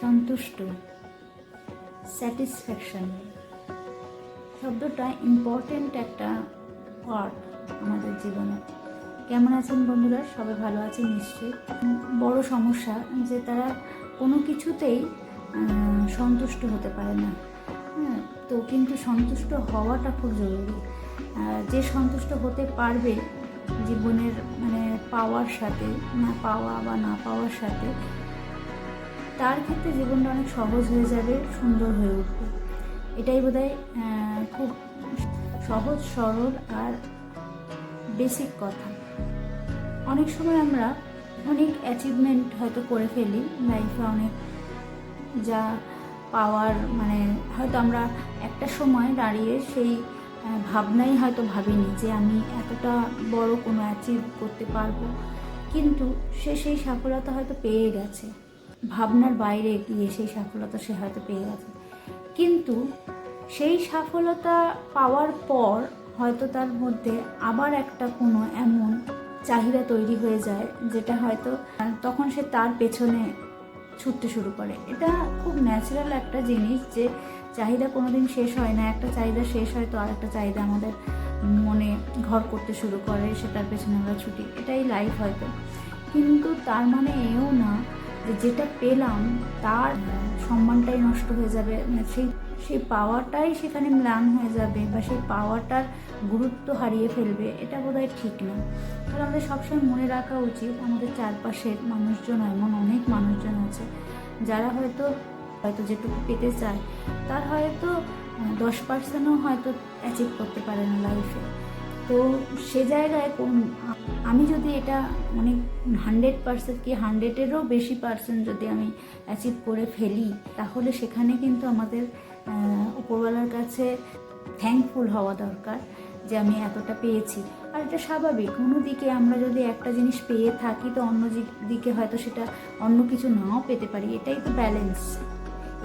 সন্তুষ্ট, স্যাটিসফ্যাকশন শব্দটা ইম্পর্টেন্ট একটা ওয়ার্ড আমাদের জীবনে। কেমন আছেন বন্ধুরা? সবাই ভালো আছেন নিশ্চয়ই। বড় সমস্যা যে তারা কোনো কিছুতেই সন্তুষ্ট হতে পারে না। হ্যাঁ, তো কিন্তু সন্তুষ্ট হওয়াটা খুব জরুরি। যে সন্তুষ্ট হতে পারবে জীবনের পাওয়ার সাথে, না পাওয়া বা না পাওয়ার সাথে, তার ক্ষেত্রে জীবনটা অনেক সহজ হয়ে যাবে, সুন্দর হয়ে উঠবে। এটাই বোধহয় খুব সহজ সরল আর বেসিক কথা। অনেক সময় আমরা অনেক অ্যাচিভমেন্ট হয়তো করে ফেলি লাইফে, অনেক যা পাওয়ার হয়তো আমরা একটা সময় দাঁড়িয়ে সেই ভাবনাই হয়তো ভাবিনি যে আমি এতটা বড় কোনো অ্যাচিভ করতে পারবো, কিন্তু সেই সফলতা হয়তো পেয়ে গেছে। ভাবনার বাইরে গিয়ে সেই সফলতা সে হয়তো পেয়ে গেছে, কিন্তু সেই সফলতা পাওয়ার পর হয়তো তার মধ্যে আবার একটা কোনো এমন চাহিদা তৈরি হয়ে যায় যেটা হয়তো তখন সে তার পেছনে ছুটতে শুরু করে। এটা খুব ন্যাচারাল একটা জিনিস যে চাহিদা কোনোদিন শেষ হয় না। একটা চাহিদা শেষ হয় তো আর একটা চাহিদা আমাদের মনে ঘর করতে শুরু করে, সেটার পেছনে আমরা ছুটি। এটাই লাইফ হয়তো, কিন্তু তার মানে এও না যে যেটা পেলাম তার সম্মানটাই নষ্ট হয়ে যাবে, সেই পাওয়াটাই সেখানে ম্লান হয়ে যাবে বা সেই পাওয়াটার গুরুত্ব হারিয়ে ফেলবে। এটা বোধহয় ঠিক না। তাহলে আমাদের সবসময় মনে রাখা উচিত আমাদের চারপাশের মানুষজন, এমন অনেক মানুষজন আছে যারা হয়তো যেটুকু পেতে চায় তার হয়তো 10%ও হয়তো অ্যাচিভ করতে পারে না লাইফে। তো সে জায়গায় আমি যদি এটা 100% কি 100-এরও বেশি পার্সেন্ট যদি আমি অ্যাচিভ করে ফেলি, তাহলে সেখানে কিন্তু আমাদের উপরওয়ালার কাছে থ্যাঙ্কফুল হওয়া দরকার যে আমি এতটা পেয়েছি। আর এটা স্বাভাবিক, কোনো দিকে আমরা যদি একটা জিনিস পেয়ে থাকি তো অন্য দিকে হয়তো সেটা অন্য কিছু নাও পেতে পারি। এটাই তো ব্যালেন্স।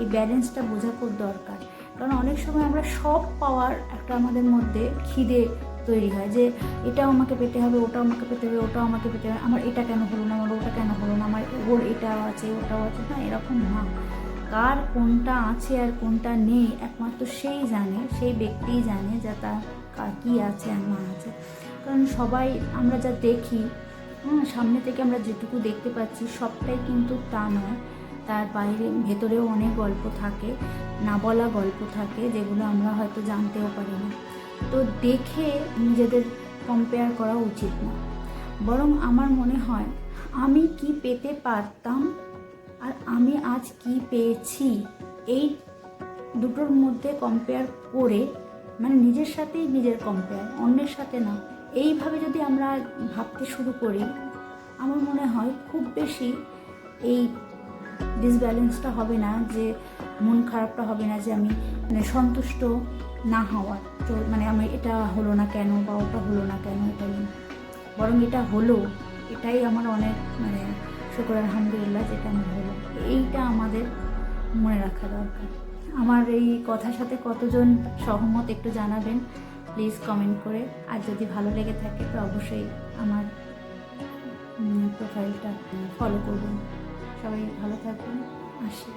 এই ব্যালেন্সটা বোঝা খুব দরকার, কারণ অনেক সময় আমরা সব পাওয়ার একটা আমাদের মধ্যে খিদে তৈরি হয় যে এটাও আমাকে পেতে হবে, ওটাও আমাকে পেতে হবে, ওটাও আমাকে পেতে হবে, আমার এটা কেন হলো না, আমার ওটা কেন হলো না, আমার ওর এটাও আছে ওটাও আছে। না, এরকম না। কার কোনটা আছে আর কোনটা নেই একমাত্র সেই জানে, সেই ব্যক্তিই জানে যে তার কী আছে আর না আছে। কারণ সবাই আমরা যা দেখি, সামনে থেকে আমরা যেটুকু দেখতে পাচ্ছি সবটাই কিন্তু তা নয়। তার বাইরে ভেতরেও অনেক গল্প থাকে, না বলা গল্প থাকে, যেগুলো আমরা হয়তো জানতেও পারি না। তো দেখে নিজেদের কম্পেয়ার করা উচিত না। বরং আমার মনে হয় আমি কি পেতে পারতাম আর আমি আজ কি পেয়েছি, এই দুটোর মধ্যে কম্পেয়ার করে, নিজের সাথেই নিজের কম্পেয়ার, অন্যের সাথে না, এইভাবে যদি আমরা ভাবতে শুরু করি, আমার মনে হয় খুব বেশি এই ডিসব্যালেন্সটা হবে না, যে মন খারাপটা হবে না, যে আমি সন্তুষ্ট না হওয়ার, আমি এটা হলো না কেন বা ওটা হলো না কেন, এটা নেই। বরং এটা হলো, এটাই আমার অনেক শুকর আলহামদুলিল্লাহ যেটা আমার হলো। এইটা আমাদের মনে রাখা দরকার। আমার এই কথার সাথে কতজন সহমত একটু জানাবেন প্লিজ কমেন্ট করে। আর যদি ভালো লেগে থাকে তো অবশ্যই আমার প্রোফাইলটা ফলো করবেন। সবাই ভালো থাকবেন, আসি।